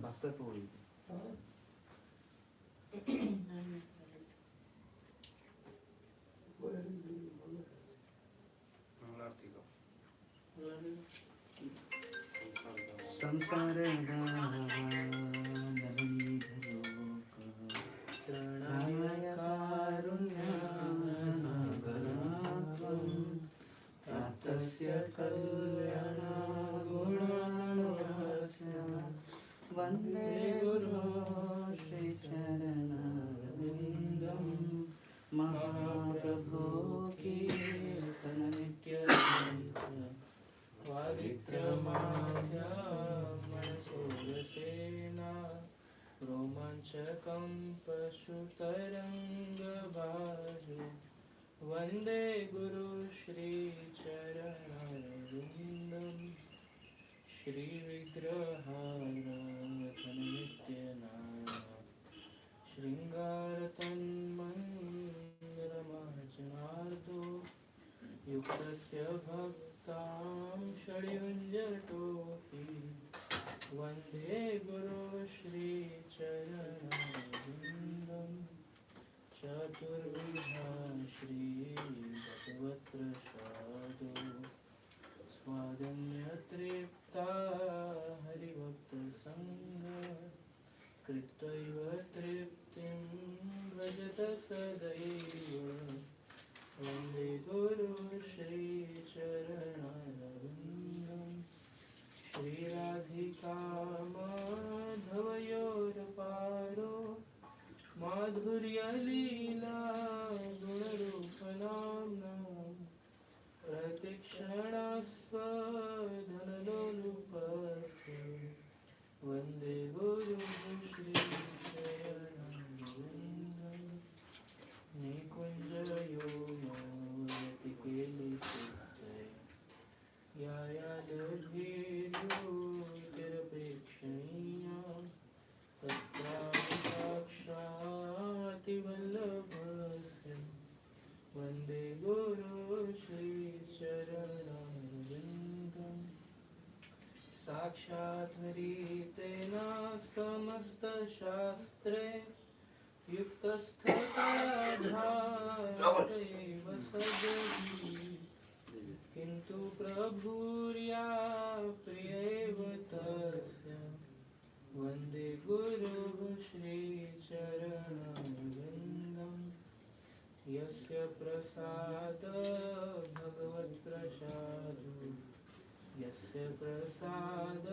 Basta poi. L'artico. संसार तस्य कल्याणगुणस्य वन्दे गुरो श्रीचरणरविन्दं महाप्रभो कीर्तननित्यवादित्रमाद्यमनसोरसेना रोमाञ्चकं पशुतरङ्गबाजु वन्दे गुरु श्रीचरणरविन्दं श्रीविग्रहाराधननित्यनाथ शृङ्गारतन्मन्दिरमार्जनार्दो युक्तस्य भक्तां षड्युञ्जटोऽपि वन्दे गुरो श्रीचरणरविन्दं चतुर्विधा श्रीभगवत्प्रसादो स्वादन्यतृप्ता हरिभक्तसङ्ग कृत्वैव तृप्तिं व्रजत सदैव वन्दे गुरु श्रीचरणरविन्दं श्रीराधिका माधवयोरपारो माधुर्यलीला गुणरूपनाम्ना प्रतिक्षणस्वधनलोलुपस्य वन्दे गुरुः श्रीचरणरविन्दं निकुञ्जयो मोयति केलिसिद्धये यायादधीर्योतिरपेक्षणीया तत्राक्षातिवल्लभस्य वन्दे गुरो श्रीचरणरविन्दं साक्षात् हरितेन समस्तशास्त्रे युक्तस्थतधारैव सजहि किन्तु प्रभुर्या प्रियैव तस्य वन्दे गुरुः श्रीचरणरविन्दं यस्य प्रसाद भगवत्प्रसादो यस्य प्रसाद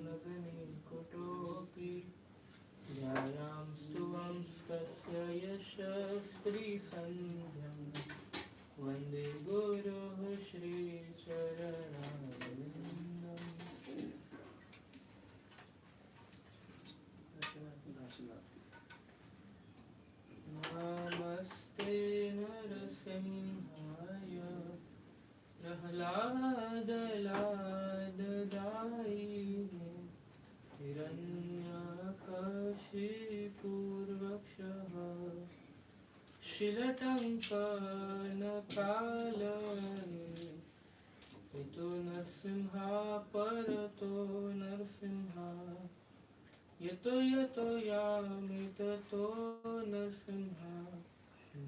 नगनिकुटोऽपि ध्यायां स्तुवंस्तस्य यशस्त्रीसन्ध्यं वन्दे गुरुः श्रीचरणरविन्दं नमस्ते नरसिंहाय प्रह्लादलाददायिने हिरण्यकशिपूर्वक्षः शिलटङ्कनकालये इतो नरसिंहा परतो नरसिंहा यतो यतो यामि ततो नरसिंहा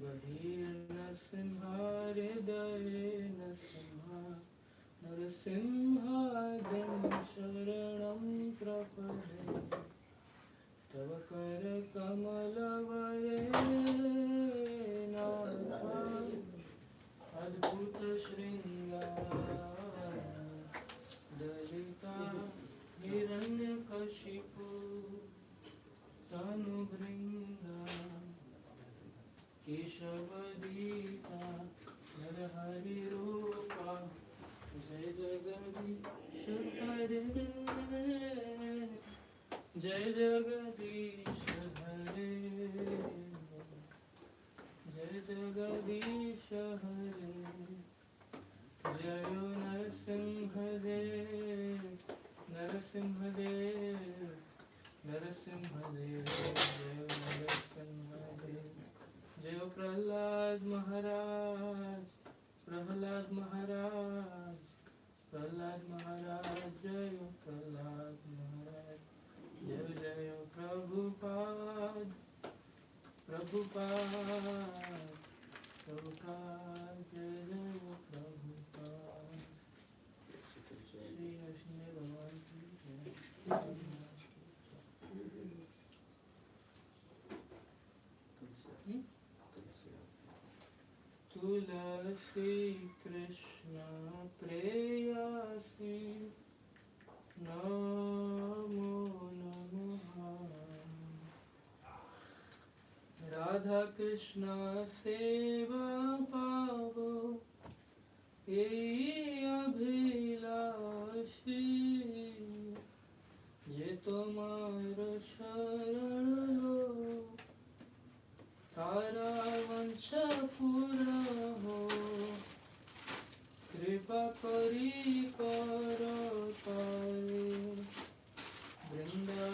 बहिर्नरसिंहा हृदये नरसिंहा नरसिंहाद्यं शरणं प्रपदे तव करकमलवरे नाथ अद्भुतशृङ्गार दलिता हिरण्यकशिपु तनुभृङ्गा केशवदीता नरहरिरूपा जय जगदीश हरे जय जगदीश हरे, जय जगदीश हरे, जय नरसिंह देव, नरसिंह देव, नरसिंह देव, जय नरसिंह देव, जय प्रहलाद महाराज, प्रहलाद महाराज, प्रहलाद महाराज, जय प्रहलाद महाराज, जय जय प्रभुपाद, प्रभुपाद, प्रभुपाद, जय जय प्रभुपाद। श्री नरसिंह भगवान की जय। तुलसी कृष्ण प्रेयसी नमो नमः, राधा कृष्ण सेवा पावो यही अभिलाषी, जे तुम्हार शरण लो तारा वंशा पूरा हो, कृपा करी कर तारे वृंदावनवासी,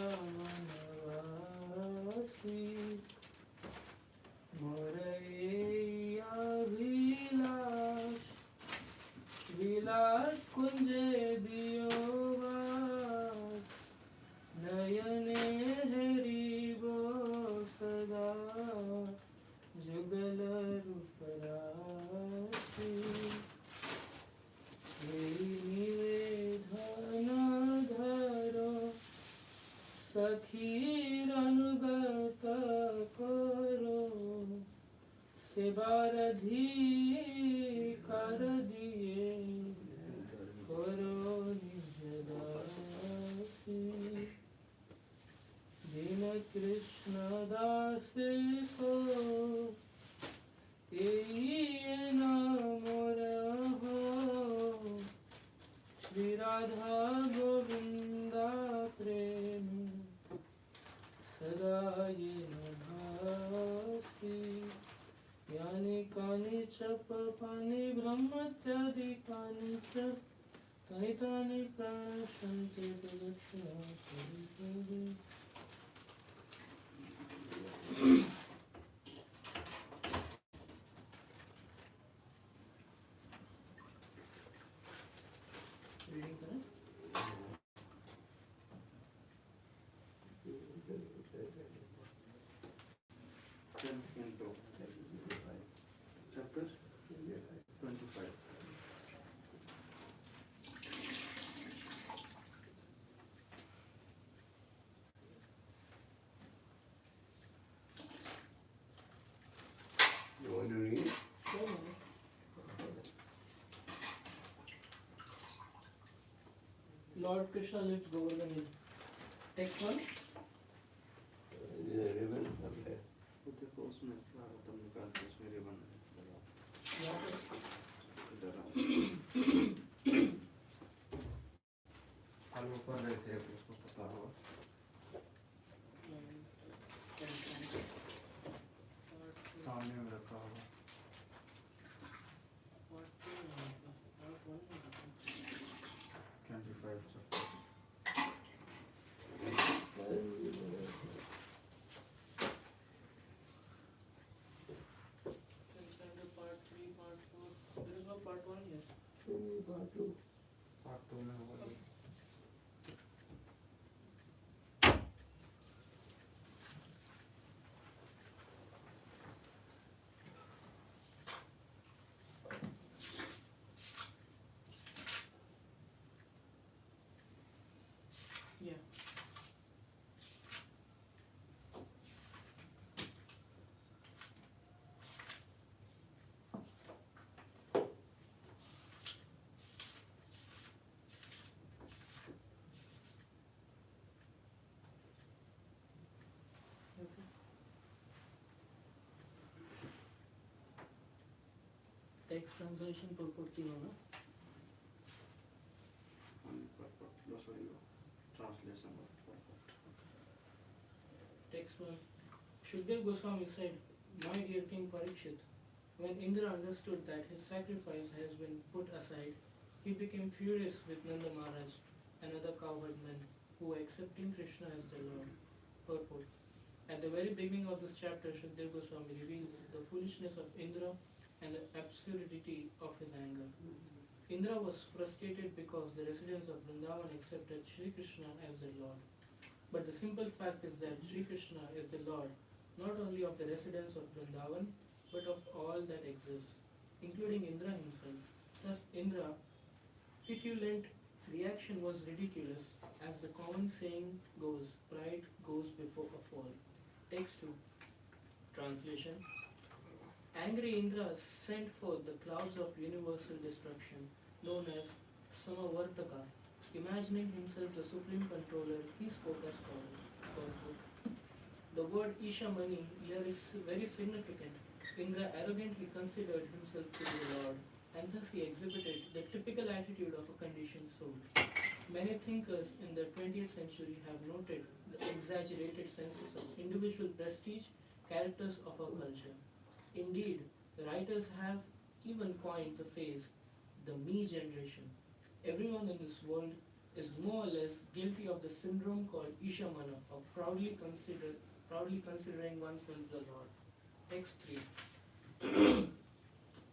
मोर ये अभिलाष विलास कुंजे दियो वास, नयने हरिबो सदा जुगल रूप राशि, निवेदन धरो सखीर अनुगत करो, सेवारधि कर दिए करो निज दासी, दीन कृष्ण दास को यही नाम रहो, श्री राधा गोविंदा प्रेम सदा ये भासी, यानि कानि च पापानि ब्रह्मत्यादिकानि च तानि तानि प्रणश्यन्ते प्रदक्षिणां। Reading correct? Chapter 25. You want to read? Lord Krishna lives Govardhan Hill. Text one. Ribbon up there. देखो उसमें तुम निकाल के उसमें रिबन लगा इधर हम ऊपर रहे थे उसको पता होगा सामने में रखा होगा 25 Part 3, part 4. There is no part 1 here. Part 2 में होगा ये Yeah. Okay. Text translation purport तीनों ना? Sorry translation Text 1. Shukdev Goswami said, My dear King Parikshit, when Indra understood that his sacrifice has been put aside, he became furious with Nanda Maharaj and other cowherd men who were accepting Krishna as their Lord. Purport. At the very beginning of this chapter, Shukdev Goswami reveals the foolishness of Indra and the absurdity of his anger. Indra was frustrated because the residents of Vrindavan accepted Sri Krishna as their Lord. But the simple fact is that Sri Krishna is the Lord not only of the residents of Vrindavan but of all that exists, including Indra himself. Thus, Indra petulant reaction was ridiculous, as the common saying goes, pride goes before a fall. Text 2. Translation. Angry Indra sent forth the clouds of universal destruction, known as Samavartaka. Imagining himself the supreme controller, he spoke as follows. The word Ishamani here is very significant. Indra arrogantly considered himself to be the Lord, and thus he exhibited the typical attitude of a conditioned soul. Many thinkers in the 20th century have noted the exaggerated senses of individual prestige characters of our culture. Indeed, the writers have even coined the phrase, the me generation. Everyone in this world is more or less guilty of the syndrome called Ishamana, of proudly considering oneself the Lord. Text 3.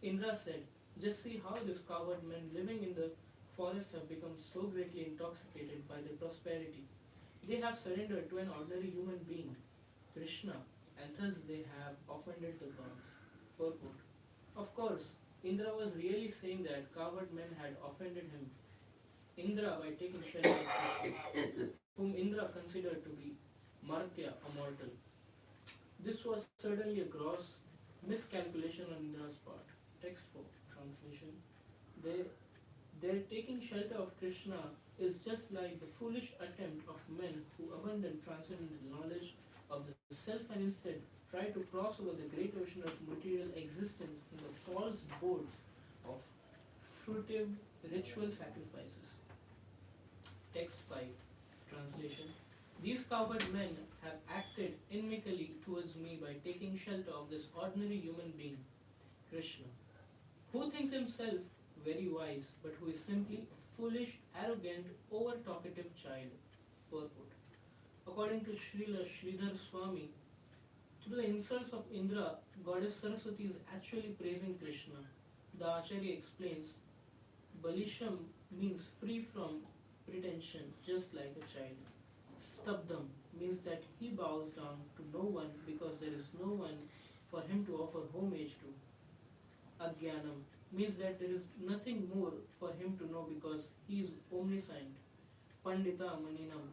Indra said, Just see how these coward men living in the forest have become so greatly intoxicated by their prosperity. They have surrendered to an ordinary human being, Krishna, and thus they have offended the gods. Purport. Of course, Indra was really saying that coward men had offended him. Indra by taking shelter of Krishna, whom Indra considered to be Martya, a mortal. This was certainly a gross miscalculation on Indra's part. Text 4. Translation. Their taking shelter of Krishna is just like the foolish attempt of men who abandon transcendental knowledge of the self and instead try to cross over the great ocean of material existence in the false boats of fruitive ritual sacrifices. Text 5. Translation. These coward men have acted inimically towards me by taking shelter of this ordinary human being, Krishna, who thinks himself very wise, but who is simply a foolish, arrogant, over-talkative child. Purport. According to Srila Sridhar Swami, through the insults of Indra, goddess Saraswati is actually praising Krishna. The Acharya explains, Balisham means free from pretension, just like a child. Stabdam means that he bows down to no one because there is no one for him to offer homage to. Agyanam means that there is nothing more for him to know because he is omniscient. Pandita Maninam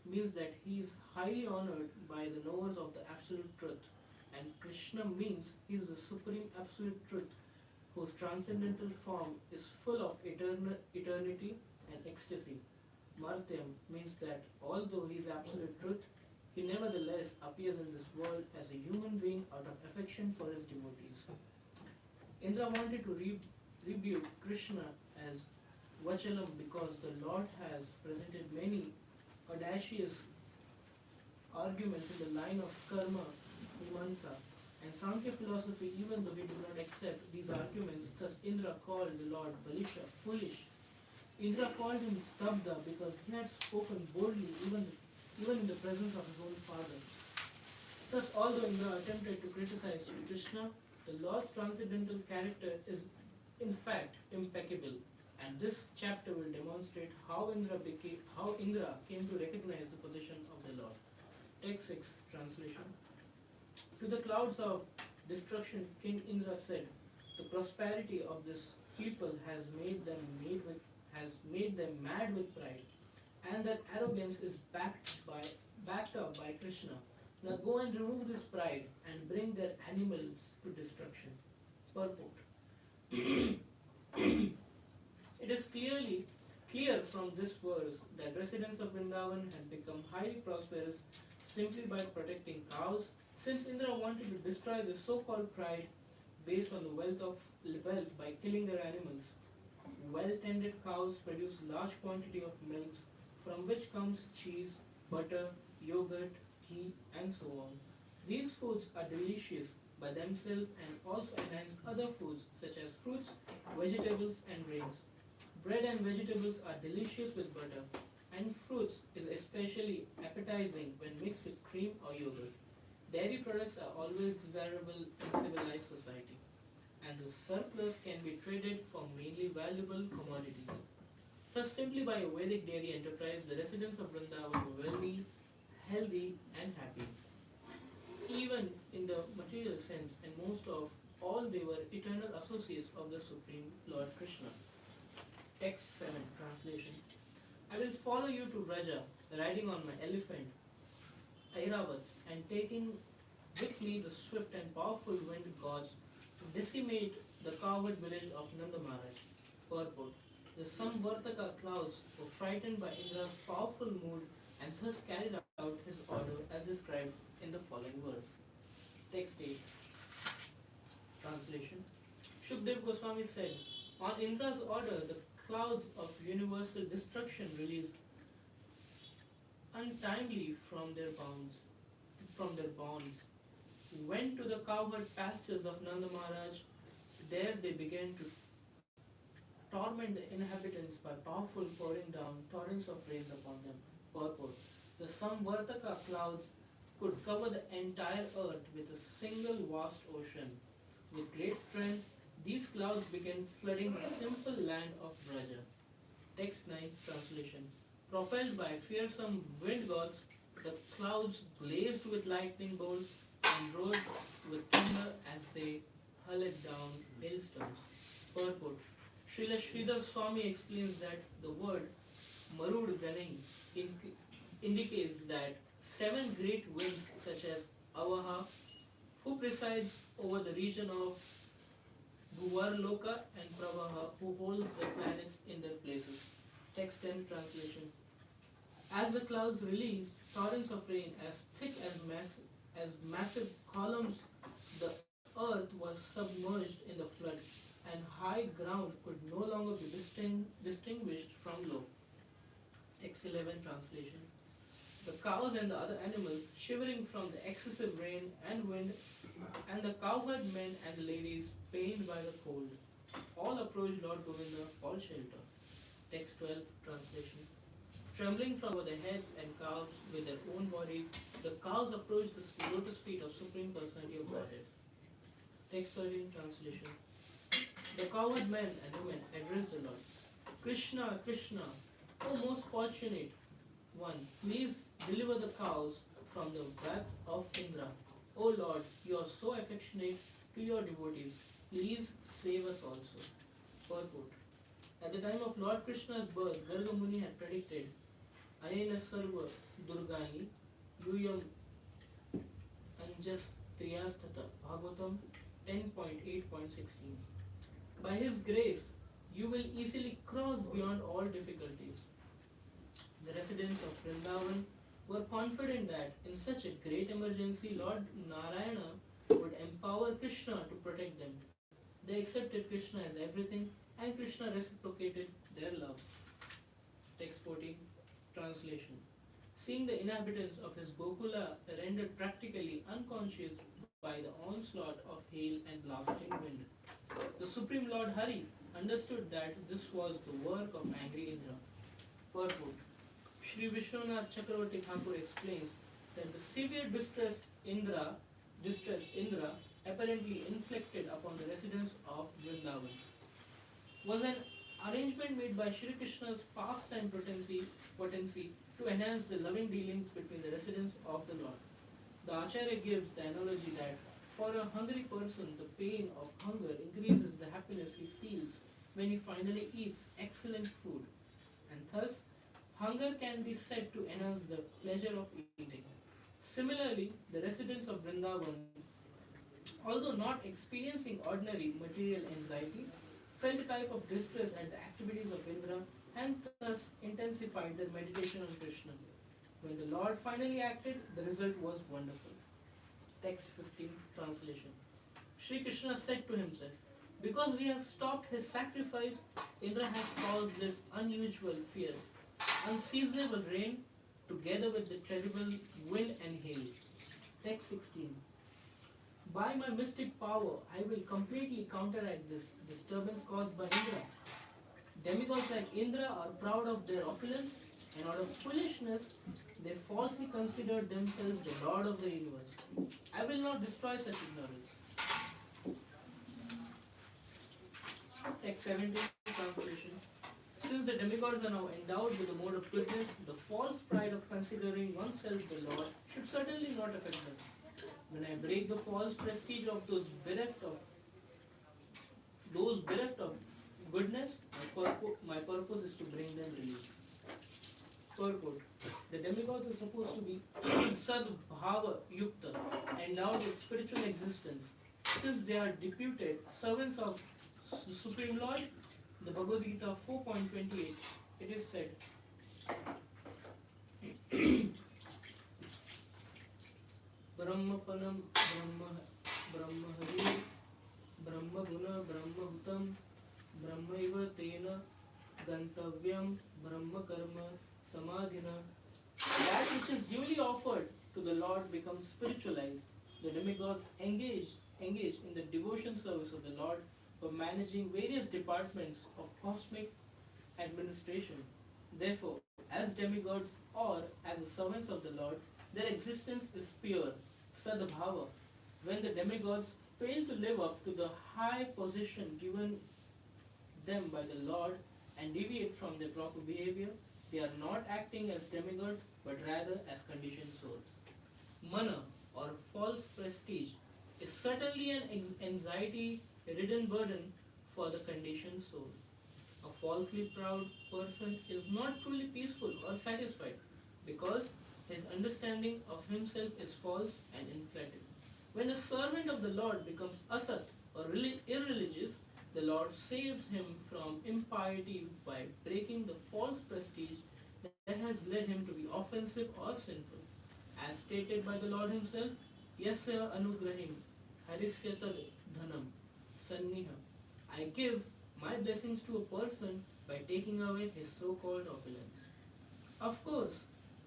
means that he is highly honored by the knowers of the absolute truth. And Krishna means he is the supreme absolute truth whose transcendental form is full of eternity and ecstasy. Martyam means that although he is absolute truth, he nevertheless appears in this world as a human being out of affection for his devotees. Indra wanted to rebuke Krishna as Vachalam because the Lord has presented many audacious arguments in the line of karma, Mimamsa, and Sankhya philosophy, even though he did not accept these arguments. Thus Indra called the Lord Balisha foolish. Indra called him Stabda because he had spoken boldly even in the presence of his own father. Thus, although Indra attempted to criticize Sri Krishna, the Lord's transcendental character is in fact impeccable. And this chapter will demonstrate how Indra came to recognize the position of the Lord. Text 6. Translation. To the clouds of destruction, King Indra said, The prosperity of this people has made them mad with pride, and that arrogance is backed up by Krishna. Now go and remove this pride and bring their animals to destruction. Purport. It is clear from this verse that residents of Vrindavan had become highly prosperous simply by protecting cows, since Indra wanted to destroy the so-called pride based on the wealth by killing their animals. Well-tended cows produce large quantity of milks, from which comes cheese, butter, yogurt, ghee, and so on. These foods are delicious by themselves and also enhance other foods such as fruits, vegetables, and grains. Bread and vegetables are delicious with butter, and fruits is especially appetizing when mixed with cream or yogurt. Dairy products are always desirable in civilized society, and the surplus can be traded for mainly valuable commodities. Thus, simply by a Vedic dairy enterprise, the residents of Vrindavan were wealthy, healthy, and happy. Even in the material sense, and most of all, they were eternal associates of the Supreme Lord Krishna. Text 7 Translation. I will follow you to Raja, riding on my elephant, Airavat, and taking with me the swift and powerful wind gods to decimate the cowherd village of Nanda Maharaj. Purport. The Samvartaka clouds were frightened by Indra's powerful mood and thus carried out his order as described in the following verse. Text 8 Translation. Shukdev Goswami said, on Indra's order, the clouds of universal destruction released untimely from their bonds, went to the cowherd pastures of Nanda Maharaj. There they began to torment the inhabitants by powerful pouring down torrents of rains upon them. Purport. The Samvartaka clouds could cover the entire earth with a single vast ocean. With great strength, these clouds began flooding the simple land of Braja. Text 9 Translation. Propelled by fearsome wind gods, the clouds blazed with lightning bolts and roared with thunder as they hurled down hailstones. Purport. Srila Sridhar Swami explains that the word Marud Ganai indicates that seven great winds such as Avaha, who presides over the region of Bhuvarloka, and Pravaha, who holds the planets in their places. Text 10 Translation. As the clouds released torrents of rain as thick as massive columns, the earth was submerged in the flood, and high ground could no longer be distinguished from low. Text 11 Translation. The cows and the other animals, shivering from the excessive rain and wind, and the cowherd men and the ladies, pained by the cold, all approached Lord Govinda for shelter. Text 12 Translation. Trembling from over their heads and calves with their own bodies, the cows approached the lotus feet of Supreme Personality of Godhead. Text 13 Translation. The cowherd men and women addressed the Lord. Krishna, Krishna, O most fortunate one, please deliver the cows from the wrath of Indra. O Lord, you are so affectionate to your devotees. Please save us also. Purport. At the time of Lord Krishna's birth, Garga Muni had predicted Anena Sarva Durgani Yuyam Anjas Triyastata Bhagavatam 10.8.16. By his grace, you will easily cross beyond all difficulties. The residents of Vrindavan were confident that in such a great emergency, Lord Narayana would empower Krishna to protect them. They accepted Krishna as everything, and Krishna reciprocated their love. Text 14 Translation. Seeing the inhabitants of his Gokula rendered practically unconscious by the onslaught of hail and blasting wind, the Supreme Lord Hari understood that this was the work of angry Indra. Purport. Sri Vishwanath Chakravarti Thakur explains that the severe distress Indra apparently inflicted upon the residents of Vrindavan was an arrangement made by Shri Krishna's pastime potency to enhance the loving dealings between the residents of the Lord. The Acharya gives the analogy that for a hungry person, the pain of hunger increases the happiness he feels when he finally eats excellent food, and thus hunger can be said to enhance the pleasure of eating. Similarly, the residents of Vrindavan, although not experiencing ordinary material anxiety, felt a type of distress at the activities of Indra and thus intensified their meditation on Krishna. When the Lord finally acted, the result was wonderful. Text 15 Translation. Sri Krishna said to himself, because we have stopped his sacrifice, Indra has caused this unusual, fierce, unseasonable rain together with the terrible wind and hail. Text 16. By my mystic power, I will completely counteract this disturbance caused by Indra. Demigods like Indra are proud of their opulence, and out of foolishness, they falsely consider themselves the Lord of the universe. I will not destroy such ignorance. Text 17 translation. Since the demigods are now endowed with the mode of goodness, the false pride of considering oneself the Lord should certainly not affect them. When I break the false prestige of those bereft of goodness, my purpose is to bring them relief. Purport. The demigods are supposed to be Sadbhava Yukta, endowed with spiritual existence. Since they are deputed servants of the Supreme Lord, the Bhagavad Gita 4.28, it is said, Brahmapanam Brahmahari Brahmaguna Brahmahutam Brahmaiva Tena Gantavyam Brahmakarma Samadhina. That which is duly offered to the Lord becomes spiritualized. The demigods engage in the devotion service of the Lord for managing various departments of cosmic administration. Therefore, as demigods or as the servants of the Lord, their existence is pure, sadbhava. When the demigods fail to live up to the high position given them by the Lord and deviate from their proper behavior, they are not acting as demigods but rather as conditioned souls. Mana or false prestige is certainly an anxiety ridden burden for the conditioned soul. A falsely proud person is not truly peaceful or satisfied because his understanding of himself is false and inflated. When a servant of the Lord becomes asat or irreligious, the Lord saves him from impiety by breaking the false prestige that has led him to be offensive or sinful. As stated by the Lord himself, Yasya anugrahim harisyatad dhanam sanniha. I give my blessings to a person by taking away his so-called opulence. Of course,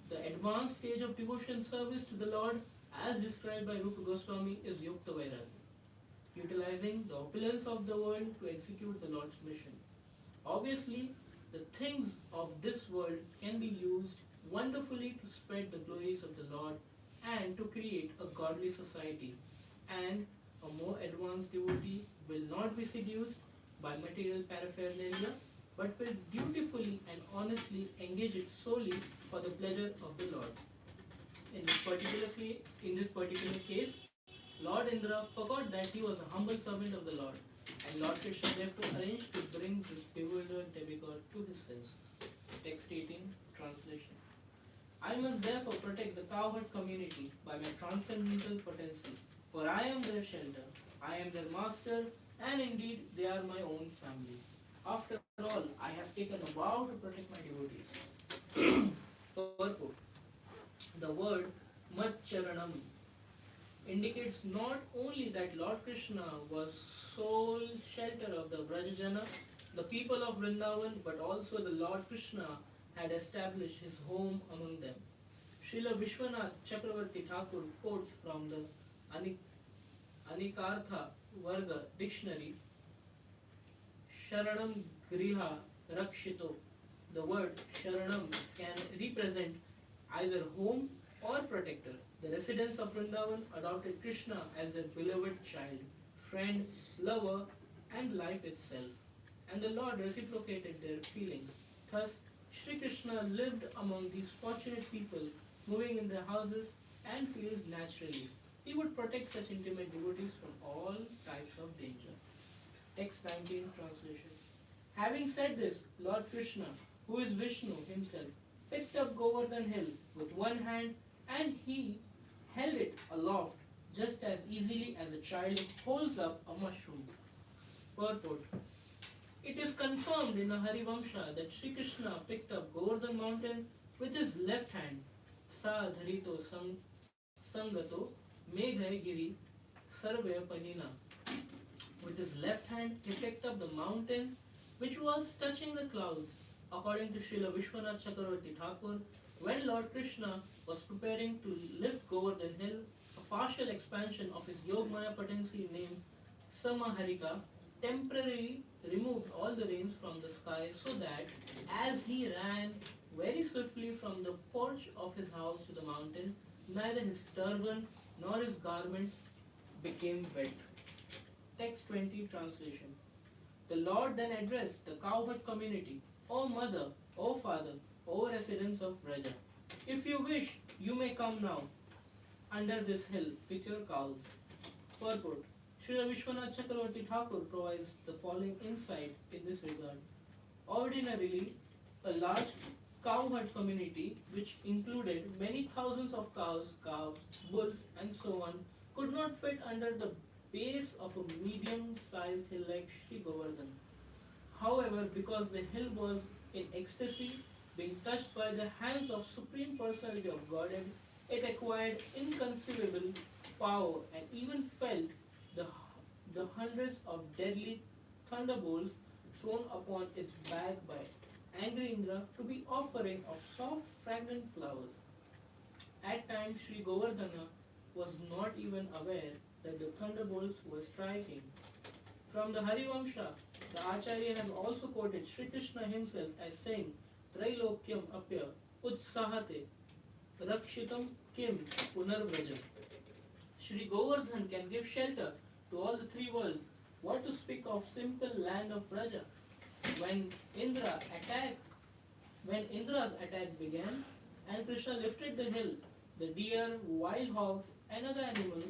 the advanced stage of devotion service to the Lord, as described by Rupa Goswami, is Yukta Vairagya, utilizing the opulence of the world to execute the Lord's mission. Obviously, the things of this world can be used wonderfully to spread the glories of the Lord and to create a godly society. And a more advanced devotee will not be seduced by material paraphernalia but will dutifully and honestly engage it solely for the pleasure of the Lord. In this particular case, Lord Indra forgot that he was a humble servant of the Lord, and Lord Krishna therefore arranged to bring this bewildered demigod to his senses. Text 18, translation. I must therefore protect the cowherd community by my transcendental potency, for I am their shelter, I am their master, and indeed they are my own family. After all, I have taken a vow to protect my devotees. Purport. The word Matcharanam indicates not only that Lord Krishna was sole shelter of the Brajajana, the people of Vrindavan, but also the Lord Krishna had established his home among them. Srila Vishwanath Chakravarti Thakur quotes from the Anikartha Varga dictionary, Sharanam Griha Rakshito. The word Sharanam can represent either home or protector. The residents of Vrindavan adopted Krishna as their beloved child, friend, lover, and life itself. And the Lord reciprocated their feelings. Thus, Sri Krishna lived among these fortunate people, moving in their houses and fields naturally. He would protect such intimate devotees from all types of danger. Text 19 translation. Having said this, Lord Krishna, who is Vishnu himself, picked up Govardhan hill with one hand and he held it aloft just as easily as a child holds up a mushroom. Purport. It is confirmed in the Harivamsha that Sri Krishna picked up Govardhan mountain with his left hand. Sa dharito sangato meghay giri sarve panina. With his left hand, he picked up the mountain which was touching the clouds. According to Srila Vishwanath Chakravarti Thakur, When Lord Krishna was preparing to lift Govardhan Hill, a partial expansion of his Yogmaya potency named Samaharika temporarily removed all the rains from the sky so that as he ran very swiftly from the porch of his house to the mountain, neither his turban nor his garment became wet. Text 20 translation. The Lord then addressed the cowherd community: O mother, O father, O residents of Vraja, if you wish, you may come now under this hill with your cows. Purport: Srila Vishwanath Chakravarti Thakur provides the following insight in this regard. Ordinarily, a large cowherd community, which included many thousands of cows, calves, bulls, and so on, could not fit under the base of a medium sized hill like Sri Govardhan. However, because the hill was in ecstasy, being touched by the hands of Supreme Personality of Godhead, it acquired inconceivable power and even felt the, the hundreds of deadly thunderbolts thrown upon its back by angry Indra to be offering of soft fragrant flowers. At times Sri Govardhana was not even aware that the thunderbolts were striking. From the Harivamsha, the Acharya has also quoted Sri Krishna himself as saying, Trailokyam apya utsahate rakshitam kim punarvrajam. Shri Govardhan can give shelter to all the three worlds. What to speak of simple land of Vraja? When Indra attacked, when Indra's attack began, and Krishna lifted the hill, the deer, wild hogs, and other animals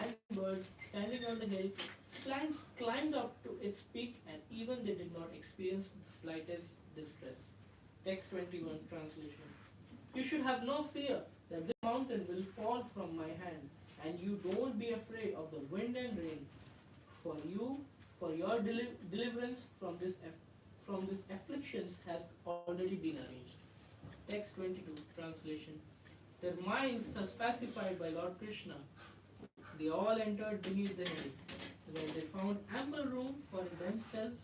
and birds standing on the hill flanks climbed up to its peak, and even they did not experience the slightest distress. Text 21 translation. You should have no fear that this mountain will fall from my hand, and you don't be afraid of the wind and rain. For you, for your deliverance from this afflictions has already been arranged. Text 22 translation. Their minds thus pacified by Lord Krishna, they all entered beneath the hill, where they found ample room for themselves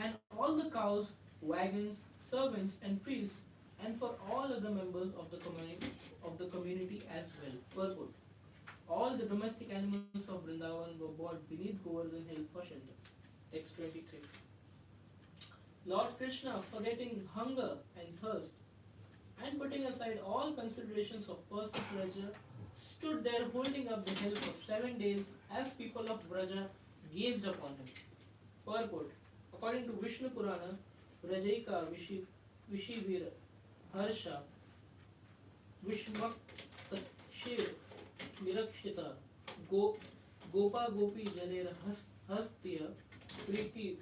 and all the cows, wagons, servants, and priests, and for all other members of the community as well. Purport: all the domestic animals of Vrindavan were brought beneath Govardhan Hill for shelter. Text 23. Lord Krishna, forgetting hunger and thirst, and putting aside all considerations of personal pleasure, stood there holding up the hill for 7 days as people of Vraja gazed upon him. Purport: according to Vishnu Purana, Vrajaika Vishivir Harsha Vishmak Shiv Mirakshita Go Gopa Gopi Janer Hastya Priti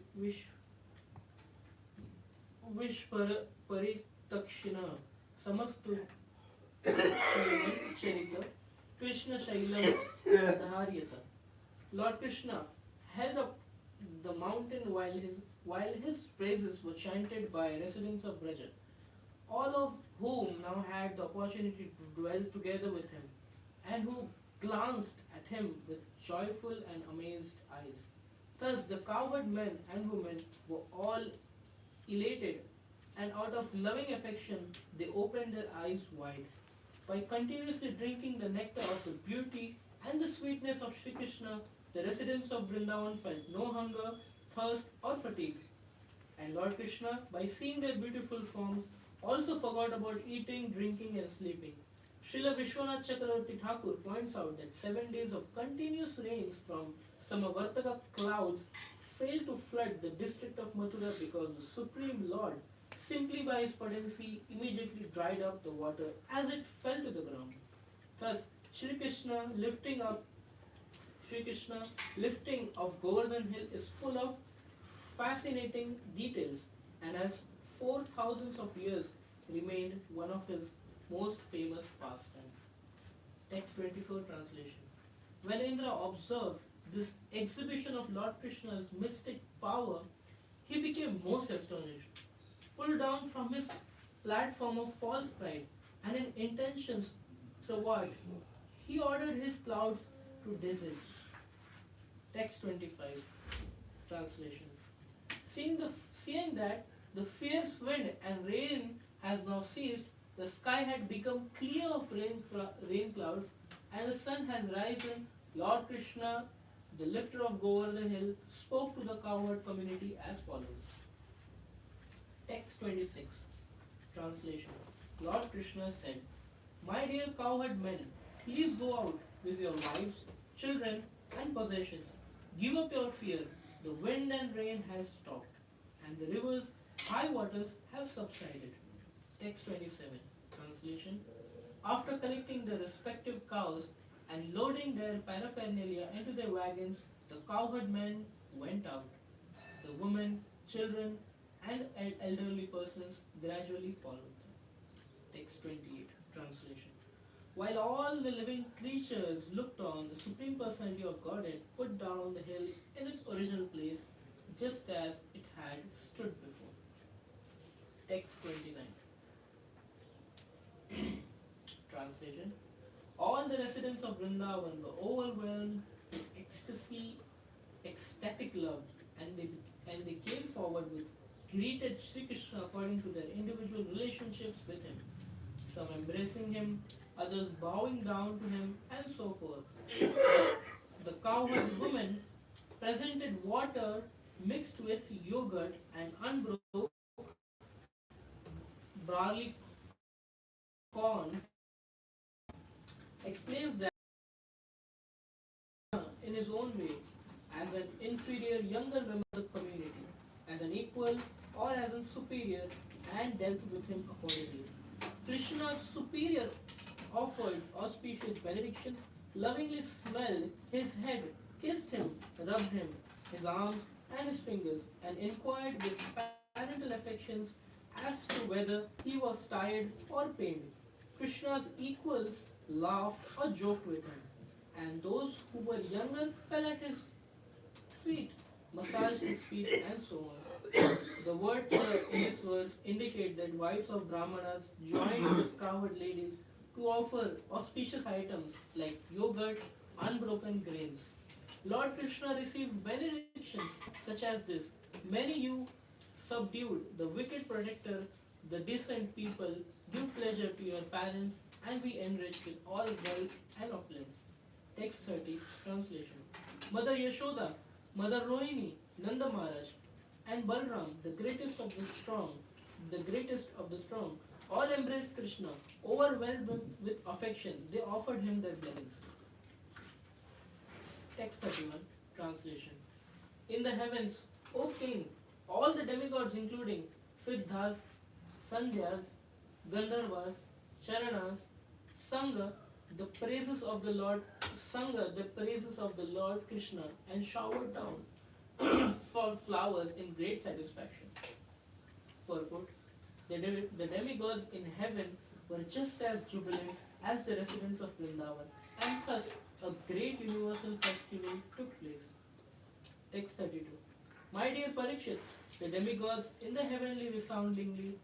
Vishpar Paritakshina Samastu Charita Krishna Shailam Dharyata. Lord Krishna held up the mountain while his praises were chanted by residents of Braja, all of whom now had the opportunity to dwell together with him, and who glanced at him with joyful and amazed eyes. Thus the cowherd men and women were all elated, and out of loving affection they opened their eyes wide. By continuously drinking the nectar of the beauty and the sweetness of Sri Krishna, the residents of Vrindavan felt no hunger, thirst, or fatigue. And Lord Krishna, by seeing their beautiful forms, also forgot about eating, drinking, and sleeping. Srila Vishwanath Chakravarti Thakur points out that 7 days of continuous rains from Samavartaka clouds failed to flood the district of Mathura because the Supreme Lord, simply by his potency, immediately dried up the water as it fell to the ground. Thus, Sri Krishna lifting of Govardhan Hill is full of fascinating details and has for thousands of years remained one of his most famous pastimes. Text 24 translation. When Indra observed this exhibition of Lord Krishna's mystic power, he became most astonished. Pulled down from his platform of false pride and in intentions thwarted, he ordered his clouds to desist. Text 25 translation. Seeing that the fierce wind and rain has now ceased, The sky had become clear of rain clouds, and the sun has risen. Lord Krishna, the lifter of Govardhan Hill, spoke to the cowherd community as follows. Text 26. Translation. Lord Krishna said, My dear cowherd men, please go out with your wives, children, and possessions. Give up your fear. The wind and rain has stopped, and the river's high waters have subsided. Text 27. Translation. After collecting the respective cows and loading their paraphernalia into their wagons, the cowherd men went out. The women, children, and elderly persons gradually followed them. Text 28. Translation. While all the living creatures looked on, the Supreme Personality of Godhead put down the hill in its original place, just as it had stood before. Text 29. Translation. All the residents of Vrindavan were overwhelmed with ecstasy, ecstatic love, and they came forward with greeted Sri Krishna according to their individual relationships with him. Some embracing him, others bowing down to him, and so forth. The cowherd woman presented water mixed with yogurt and unbroken barley corns, explains that in his own way as an inferior younger member of the community, as an equal or as a superior, and dealt with him accordingly. Krishna's superior offered auspicious benedictions, lovingly smelled his head, kissed him, rubbed him, his arms and his fingers, and inquired with parental affections as to whether he was tired or pained. Krishna's equals laughed or joked with him, and those who were younger fell at his feet, massaged his feet, and so on. The words in this verse indicate that wives of Brahmanas joined with cowherd ladies to offer auspicious items like yogurt, unbroken grains. Lord Krishna received benedictions such as this. Many you subdued, the wicked protector, the decent people, give pleasure to your parents, and be enriched with all wealth and opulence. Text 30, translation. Mother Yashoda, Mother Rohini, Nanda Maharaj, and Balram, the greatest of the strong, all embraced Krishna, overwhelmed with affection. They offered him their blessings. Text 31, translation. In the heavens, O king, all the demigods, including Siddhas, Sandhyas, Gandharvas, Charanas, Sangha, the praises of the Lord, Sangha, the praises of the Lord Krishna, and showered down for flowers in great satisfaction. Purport: the demigods in heaven were just as jubilant as the residents of Vrindavan, and thus a great universal festival took place. Text 32. My dear Parikshit, the demigods in the heavenly resoundingly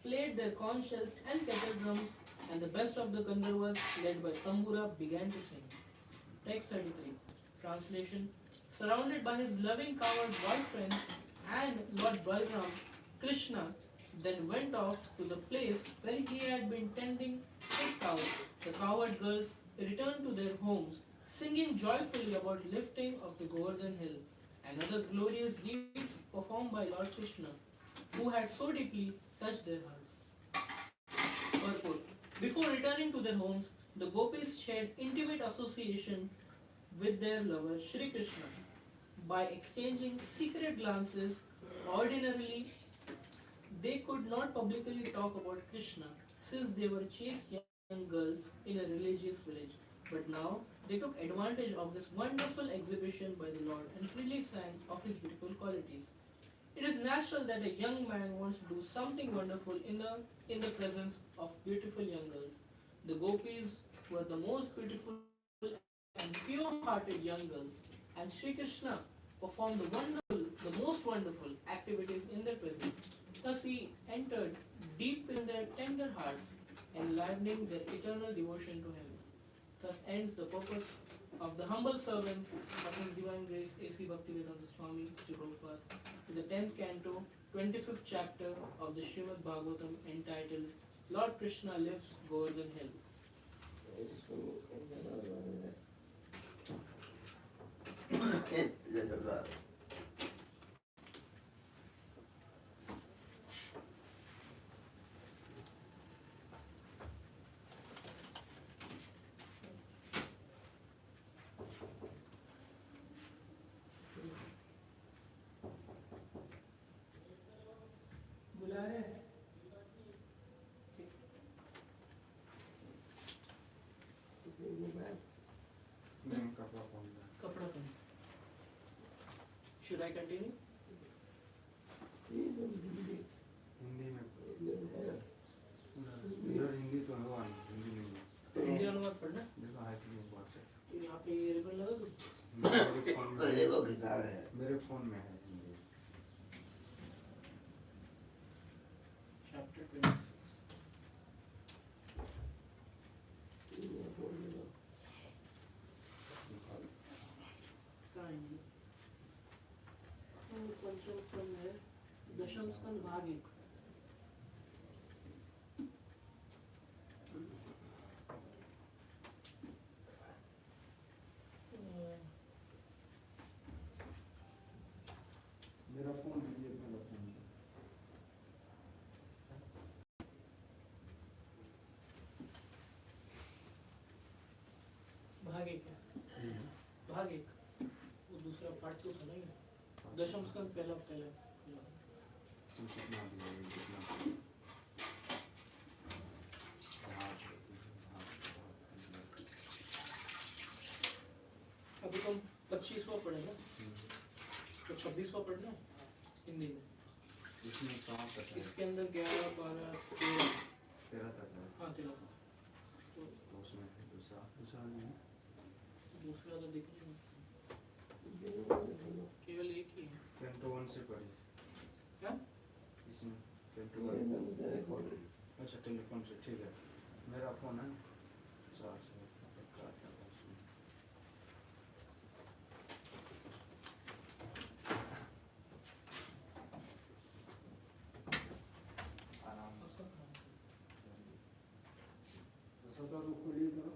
played their conch shells and kettle drums, and the best of the Gandharvas, led by Tambura, began to sing. Text 33. Translation. Surrounded by his loving cowherd boyfriend and Lord Balram, Krishna then went off to the place where he had been tending his cows. The cowherd girls returned to their homes, singing joyfully about lifting of the Govardhan Hill and other glorious deeds performed by Lord Krishna, who had so deeply touched their hearts. Purport. Before returning to their homes, the gopis shared intimate association with their lover Sri Krishna by exchanging secret glances. Ordinarily, they could not publicly talk about Krishna since they were chaste young girls in a religious village. But now they took advantage of this wonderful exhibition by the Lord and freely sang of his beautiful qualities. It is natural that a young man wants to do something wonderful in the presence of beautiful young girls. The gopis were the most beautiful and pure-hearted young girls, and Sri Krishna performed the most wonderful activities in their presence. Thus he entered deep within their tender hearts, enlivening their eternal devotion to him. Thus ends the purpose of the humble servants of His Divine Grace A.C. Bhaktivedanta Swami Sri Prabhupada, to the 10th canto, 25th chapter of the Srimad Bhagavatam, entitled Lord Krishna lives Govardhan Hill. जय सरदार बुला रहे हैं? नहीं कपड़ा पहन लिया कपड़ा पहन. Should I continue? हिंदी में इधर हिंदी तो है वहाँ हिंदी नहीं है हिंदी अनुवाद पढ़ना. देखो हाइट में बहुत है तो यहाँ पे ये रिबन लगा दो. मेरे फोन में है हिंदी Chapter 26. कहाँ है ये? पंचम स्कंद है. दशम स्कंद भाग 1. मेरा फोन दीजिए मेरा फोन भाग 1 है. भाग 1. वो दूसरा पार्ट 2 था ना ये. दशम स्कंद पहला. इसमें कितना दिया है कितना अभी तुम 25वां पढ़ेगा. तो 26वां पढ़ना है हिंदी में. इसमें कहाँ तक है इसके अंदर 11, 12, 13. 13 तक है हाँ 13 तक. तो तो उसमें है दूसरा नहीं है दूसरा तो दिख नहीं. केवल एक ही है. कैंटो 1 से पढ़ी क्या? इसमें कैंटो 1 अच्छा टेलीफोन से ठीक है मेरा फोन है 4 से उसमें आराम से तो खोलिए करो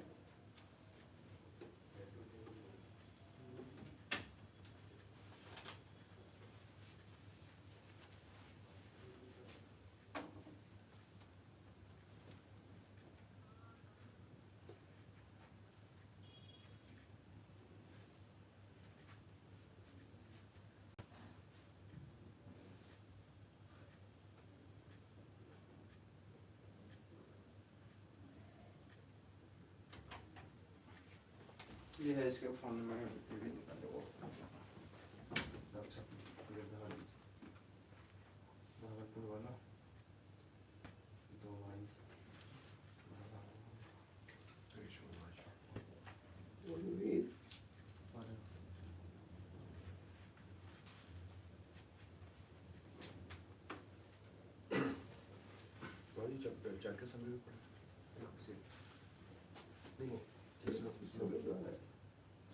ये है इसके फोन में भी निकालो वो रख सकते ये भागलपुर वाला 2 भाई चैप्टर समरी पढ़ा नहीं वो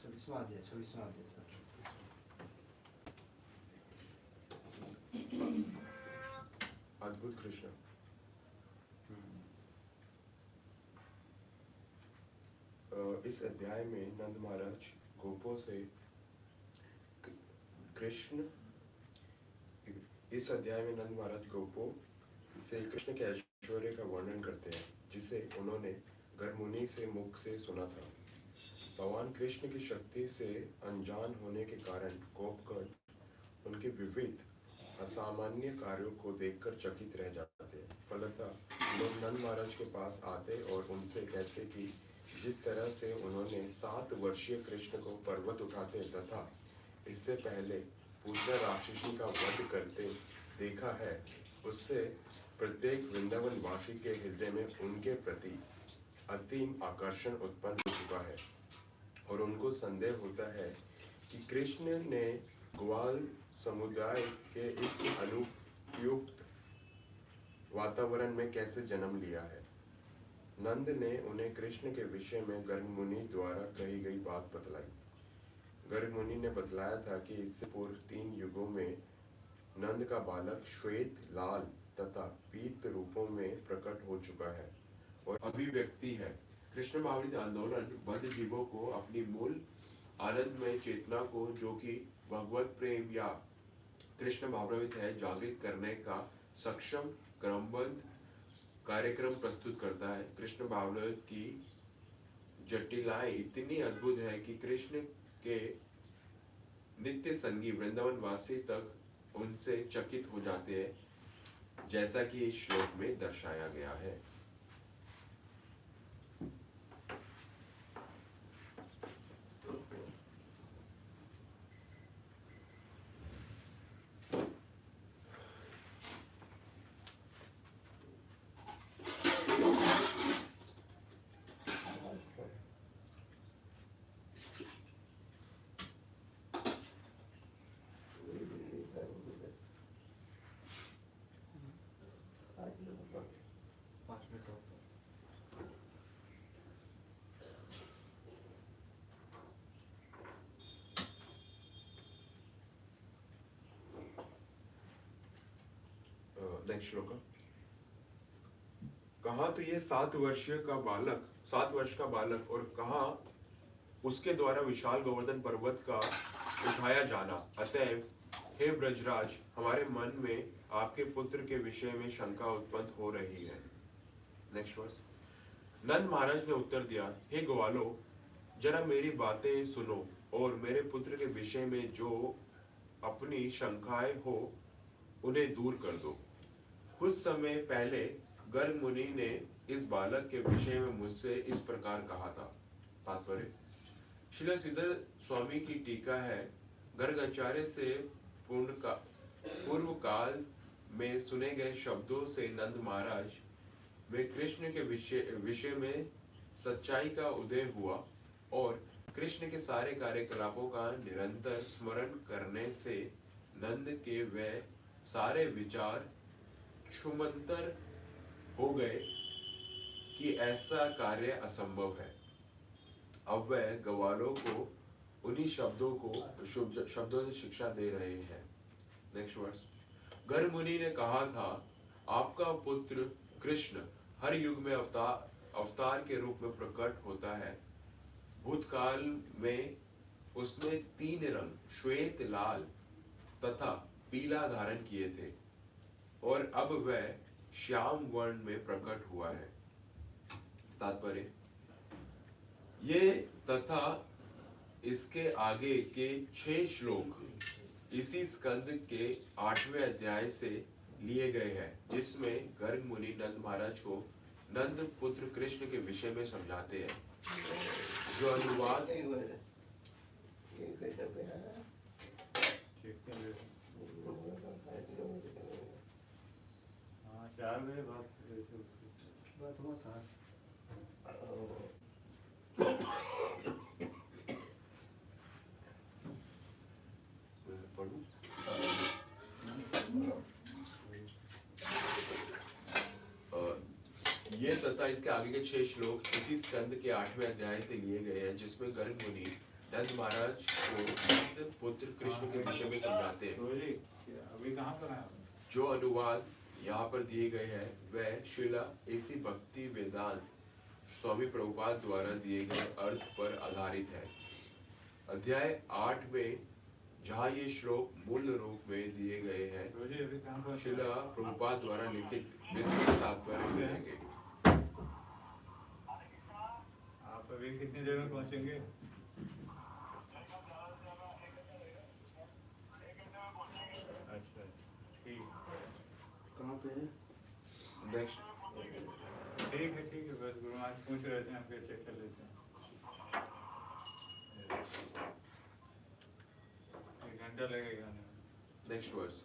26वां अध्याय अद्भुत कृष्ण इस अध्याय में नंद महाराज गोपों से कृष्ण इस अध्याय में नंद महाराज गोपों से कृष्ण के ऐश्वर्य का वर्णन करते हैं जिसे उन्होंने गर्मुनि से मुख से सुना था. भगवान कृष्ण की शक्ति से अनजान होने के कारण गोपगण उनके विविध असामान्य कार्यों को देखकर चकित रह जाते हैं. फलतः लोग नंद महाराज के पास आते और उनसे कहते कि जिस तरह से उन्होंने 7 वर्षीय कृष्ण को पर्वत उठाते तथा इससे पहले पूजा राक्षसी का वध करते देखा है उससे प्रत्येक वृंदावन वासी के हृदय में उनके प्रति असीम आकर्षण उत्पन्न हो चुका है और उनको संदेह होता है कि कृष्ण ने ग्वाल समुदाय के इस अनुपयुक्त वातावरण में कैसे जन्म लिया है. नंद ने उन्हें कृष्ण के विषय में गर्ग मुनि द्वारा कही गई बात बतलाई. गर्ग मुनि ने बतलाया था कि इससे पूर्व 3 युगों में नंद का बालक श्वेत लाल तथा पीत रूपों में प्रकट हो चुका है और अभिव्यक्ति है। कृष्ण भावनिक आंदोलन बद्ध जीवों को अपनी मूल आनंदमय चेतना को, जो कि भगवत प्रेम या कृष्ण भावनावित है, जागृत करने का सक्षम क्रमबद्ध कार्यक्रम प्रस्तुत करता है। कृष्ण भावनावित की जटिलाएं इतनी अद्भुत है कि कृष्ण के नित्य संगी वृंदावन वासी तक उनसे चकित हो जाते हैं, जैसा कि इस श्लोक में दर्शाया गया है। नेक्स्ट श्लोक। कहा तो ये 7 वर्ष का बालक और कहा उसके द्वारा विशाल गोवर्धन पर्वत का उठाया जाना। अतएव हे ब्रजराज, हमारे मन में आपके पुत्र के विषय में शंका उत्पन्न हो रही है। Next verse. नंद महाराज ने उत्तर दिया, हे ग्वालो, जरा मेरी बातें सुनो और मेरे पुत्र के विषय में जो अपनी शंकाएं हो उन्हें दूर कर दो। कुछ समय पहले गर्ग मुनि ने इस बालक के विषय में मुझसे इस प्रकार कहा था। तात्पर्य। श्रील श्रीधर स्वामी की टीका है, गर्गाचार्य से पूर्व काल में सुने गए शब्दों से नंद महाराज में कृष्ण के विषय में सच्चाई का उदय हुआ और कृष्ण के सारे कार्यकलापों का निरंतर स्मरण करने से नंद के वे सारे विचार क्षुमंतर हो गए कि ऐसा कार्य असंभव है। अब वह ग्वालों को उन्हीं शब्दों से शिक्षा दे रहे हैं। Next verse. गर्ग मुनि ने कहा था, आपका पुत्र कृष्ण हर युग में अवतार के रूप में प्रकट होता है। भूतकाल में उसने 3 रंग श्वेत, लाल तथा पीला धारण किए थे और अब वह श्याम वर्ण में प्रकट हुआ है। तात्पर्य। ये तथा इसके आगे के 6 श्लोक इसी स्कंद के 8वें अध्याय से लिए गए हैं, जिसमें गर्ग मुनि नंद महाराज को नंद पुत्र कृष्ण के विषय में समझाते हैं। जो अनुवाद बात हुआ था। ये तथा इसके आगे के 6 श्लोक इसी स्कंद के 8वें अध्याय से लिए गए हैं, जिसमें गर्ग मुनि नंद महाराज को नंद पुत्र कृष्ण के विषय में समझाते हैं। अभी कहाँ पर है? जो अनुवाद यहाँ पर दिए गए हैं वह श्रीला एसी भक्ति वेदांत स्वामी प्रभुपाद द्वारा दिए गए अर्थ पर आधारित है। अध्याय 8 में जहाँ ये श्लोक मूल रूप में दिए गए हैं, श्रीला प्रभुपाद द्वारा लिखित विस्तृत तात्पर्य मिलेंगे। आप अभी कितनी देर में पहुँचेंगे? अच्छा, ठीक। कहाँ पे है? नेक्स्ट। ठीक है, बस गुरु महाराज पूछ रहे थे, फिर चेक कर लेते हैं। 1 घंटा लगेगा। Next verse.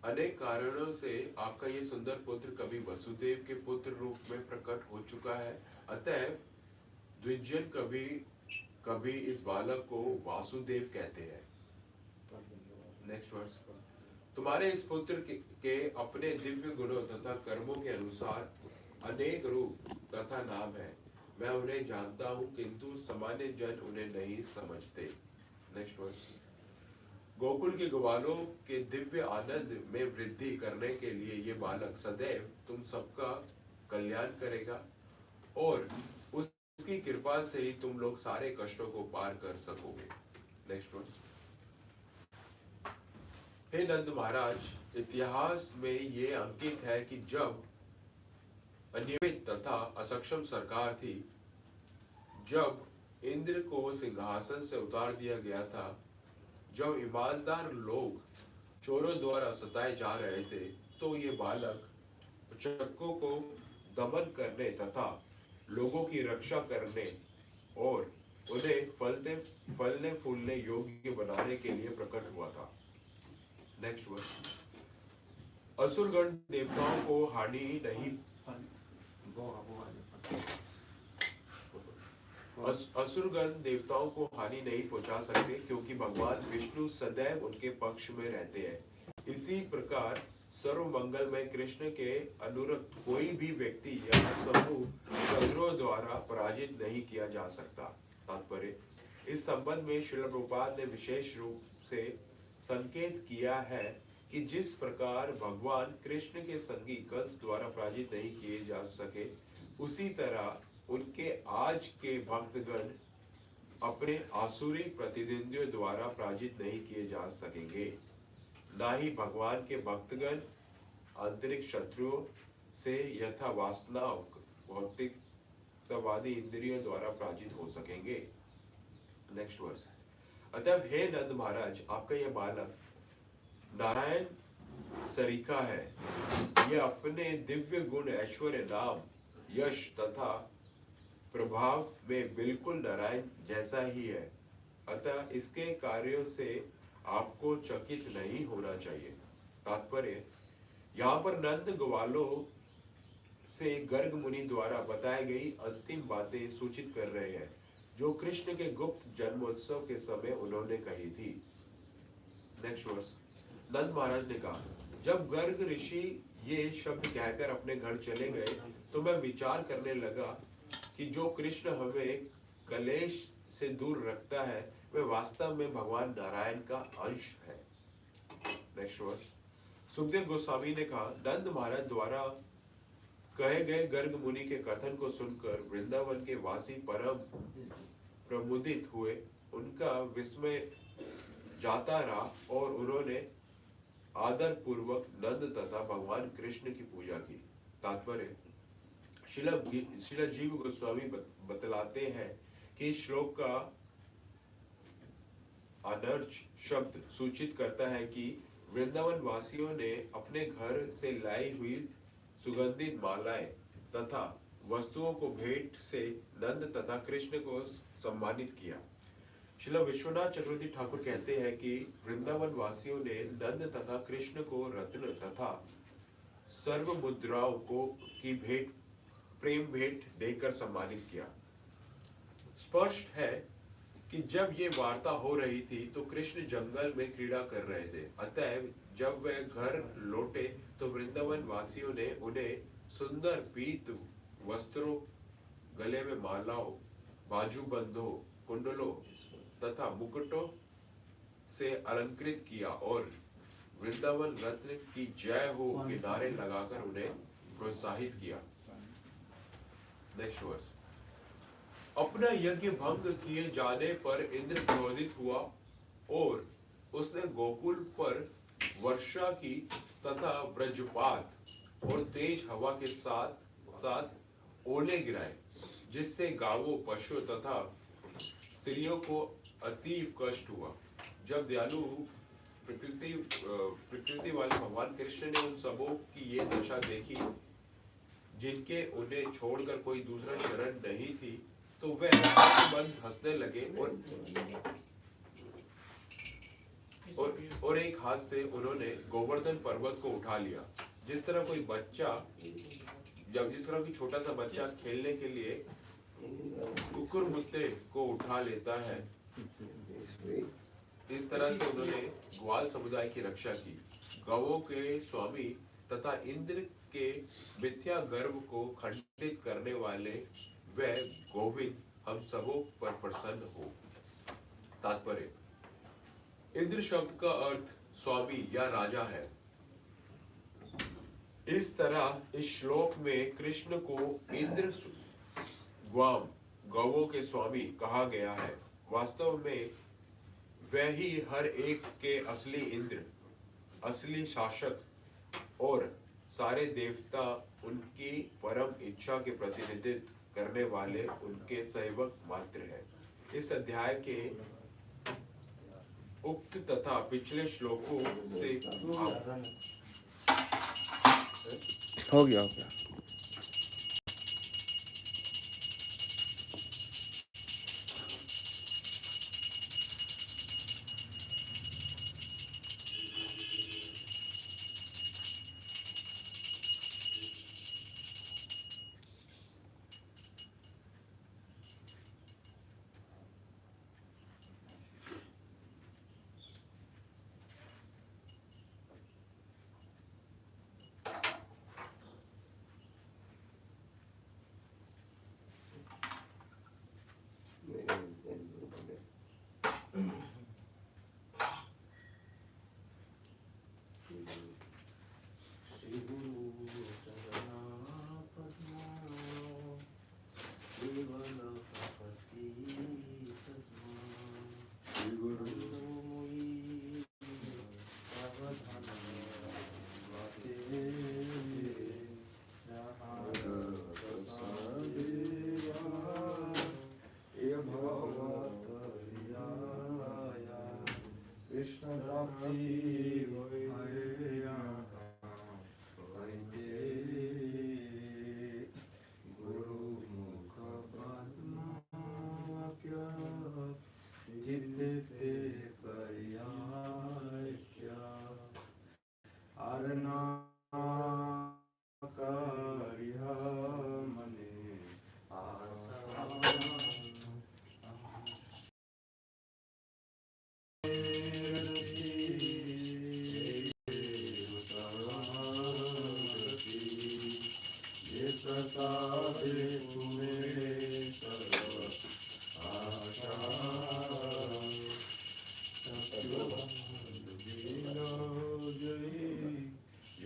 अनेक कारणों से आपका ये सुंदर पुत्र कभी वसुदेव के पुत्र रूप में प्रकट हो चुका है। अतएव द्विजन कभी इस बालक को वासुदेव कहते हैं। Next verse. तुम्हारे इस पुत्र के अपने दिव्य गुणों तथा कर्मों के अनुसार अनेक रूप तथा नाम है। मैं उन्हें जानता हूँ, किंतु सामान्य जन उन्हें नहीं समझते। Next verse. गोकुल के ग्वालों के दिव्य आनंद में वृद्धि करने के लिए ये बालक सदैव तुम सबका कल्याण करेगा और उसकी कृपा से ही तुम लोग सारे कष्टों को पार कर सकोगे। Next verse. हे नंद महाराज, इतिहास में ये अंकित है कि जब अनियमित तथा असक्षम सरकार थी, जब इंद्र को सिंहासन से उतार दिया गया था, जब ईमानदार लोग चोरों द्वारा सताए जा रहे थे, तो ये बालक चक्कों को दमन करने तथा लोगों की रक्षा करने और उन्हें फलने फूलने योग्य बनाने के लिए प्रकट हुआ था। Next verse. असुरगण देवताओं को हानि नहीं असुरगण देवताओं को हानि नहीं पहुंचा सकते, क्योंकि भगवान विष्णु सदैव उनके पक्ष में रहते हैं। इसी प्रकार सर्व मंगलमय कृष्ण के अनुरक्त कोई भी व्यक्ति या समूह शत्रुओं द्वारा पराजित नहीं किया जा सकता। तात्पर्य, इस संबंध में श्रील प्रभुपाद ने विशेष रूप से संकेत किया है कि जिस प्रकार भगवान कृष्ण के संगी कंस द्वारा पराजित नहीं किए जा सके, उसी तरह उनके आज के भक्तगण अपने आसुरी प्रतिद्वंदियों द्वारा पराजित नहीं किए जा सकेंगे। ना ही भगवान के भक्तगण आंतरिक शत्रुओं से यथा वासना भौतिकवादी इंद्रियों द्वारा पराजित हो सकेंगे। Next verse. अतः हे नंद महाराज, आपका यह बालक नारायण सरीखा है। यह अपने दिव्य गुण, ऐश्वर्य, नाम, यश तथा प्रभाव में बिल्कुल नारायण जैसा ही है। अतः इसके कार्यों से आपको चकित नहीं होना चाहिए। तात्पर्य, यहाँ पर नंद ग्वालों से गर्ग मुनि द्वारा बताई गई अंतिम बातें सूचित कर रहे हैं, जो कृष्ण के गुप्त जन्मोत्सव के समय उन्होंने कही थी। Next verse. नंद महाराज ने कहा, जब गर्ग ऋषि ये शब्द कहकर अपने घर चले गए, तो मैं विचार करने लगा कि जो कृष्ण हमें कलेश से दूर रखता है, वह वास्तव में भगवान नारायण का अंश है। Next verse. सुखदेव गोस्वामी ने कहा, नंद महाराज द्वारा कहे गए गर्ग मुनि के कथन को सुनकर वृंदावन के वासी परम प्रमुदित हुए। उनका विस्मय जाता रहा और उन्होंने आदर पूर्वक नंद तथा भगवान कृष्ण की पूजा की। तात्पर्य, श्रील जीव गोस्वामी बतलाते हैं कि इस श्लोक का अनर्च शब्द सूचित करता है कि वृंदावन वासियों ने अपने घर से लाई हुई सुगंधित मालाएं तथा वस्तुओं को भेंट से नंद तथा कृष्ण को सम्मानित किया। श्रील विश्वनाथ चक्रवर्ती ठाकुर कहते हैं कि वृंदावन वासियों ने नंद तथा कृष्ण को रत्न तथा सर्व मुद्राओं को की भेंट, प्रेम भेंट देकर सम्मानित किया। स्पष्ट है कि जब ये वार्ता हो रही थी तो कृष्ण जंगल में क्रीड़ा कर रहे थे। अतएव जब वे घर लौटे तो वृंदावन वासियों ने उन्हें सुंदर पीत वस्त्रों, गले में मालाओं, बाजूबंदों, कुंडलों तथा मुकुटों से अलंकृत किया और वृंदावन रत्न की जय हो के नारे लगाकर उन्हें प्रोत्साहित किया। Next verse. अपना यज्ञ भंग किए जाने पर इंद्र क्रोधित हुआ और उसने गोकुल पर वर्षा की तथा वज्रपात और तेज हवा के साथ साथ ओले गिराए, जिससे गांवों, पशुओं तथा स्त्रियों को अतीव कष्ट हुआ। जब दयालु प्रकृति वाले भगवान कृष्ण ने उन सबों की ये दशा देखी, जिनके उन्हें छोड़कर कोई दूसरा शरण नहीं थी, तो वे बंद हंसने लगे और एक हाथ से उन्होंने गोवर्धन पर्वत को उठा लिया। जिस तरह कोई छोटा सा बच्चा खेलने के लिए कुकुर मुत्ते को उठा लेता है, इस तरह से उन्होंने ग्वाल समुदाय की रक्षा की। गौओं के स्वामी तथा इंद्र के मिथ्या गर्व को खंडित करने वाले वे गोविंद हम सबों पर प्रसन्न हो। तात्पर्य, इंद्र शब्द का अर्थ स्वामी या राजा है। इस तरह इस श्लोक में कृष्ण को इंद्र ग्वाम गौओं के स्वामी कहा गया है। वास्तव में वह ही हर एक के असली इंद्र, असली शासक और सारे देवता उनकी परम इच्छा के प्रतिनिधित्व करने वाले उनके सेवक मात्र है। इस अध्याय के उक्त तथा पिछले श्लोकों से हो गया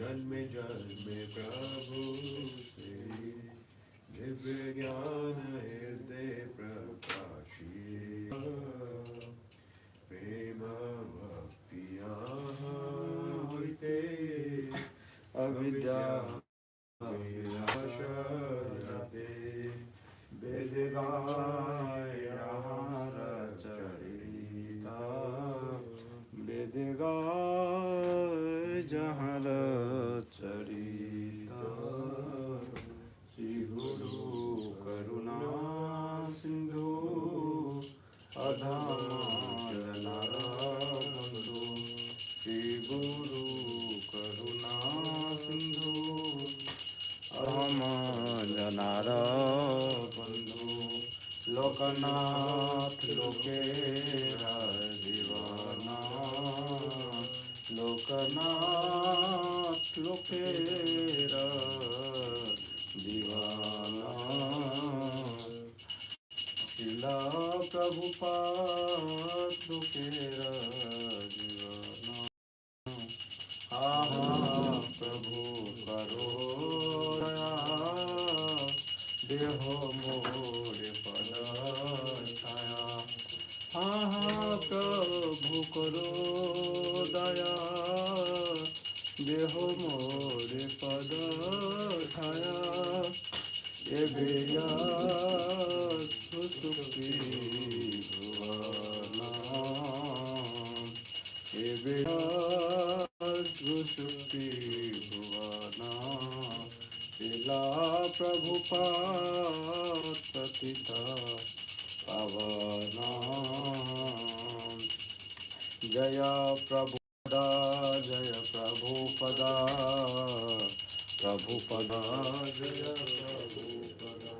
जन्मे जन्मे प्रभु से दिव्य ज्ञान हृदय प्रकाशी प्रेम भक्तिया होते अविद्या शरते वेदगाय चरिता वेदगाय जहाँ चरिता श्री गुरु करुणा सिंधु अधमारनारबंधु श्री गुरु करुणा सिंधु अधमारनारबंधु लोकनाथ लोकेरा दीवाना लोकनाथ लोकेरा दीवाना शिला प्रभुपाद लोकेरा दीवाना प्रभु करो दया देहो मोरे पद छाया प्रभु करो दया देहो मोरे पद छाया एबेया सुसुखी भुवना एबेया सुसुखी भुवना शिला प्रभुपाद पतिता पावना जय प्रभुपदा जय प्रभुपदा प्रभुपदा जय प्रभुपदा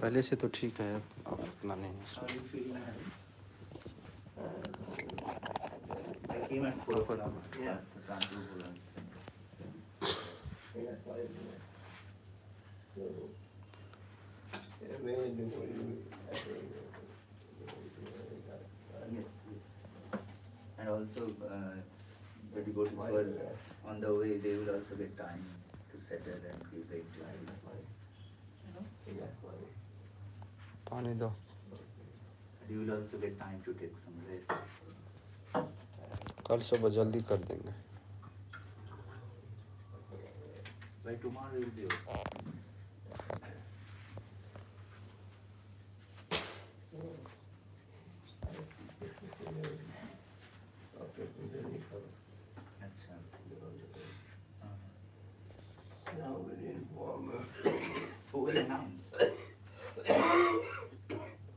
पहले से तो ठीक है, अब इतना नहीं है। How are you feeling now? I came at 4 o'clock. Yeah. The can't do Pujas. Yes, yes. And also, when you go to work, on the way, they will also get time to settle and give the interview. पानी दो। And you will also get time to take some rest. कल सुबह जल्दी कर देंगे। By tomorrow, you will be okay. अच्छा। हो गया ना?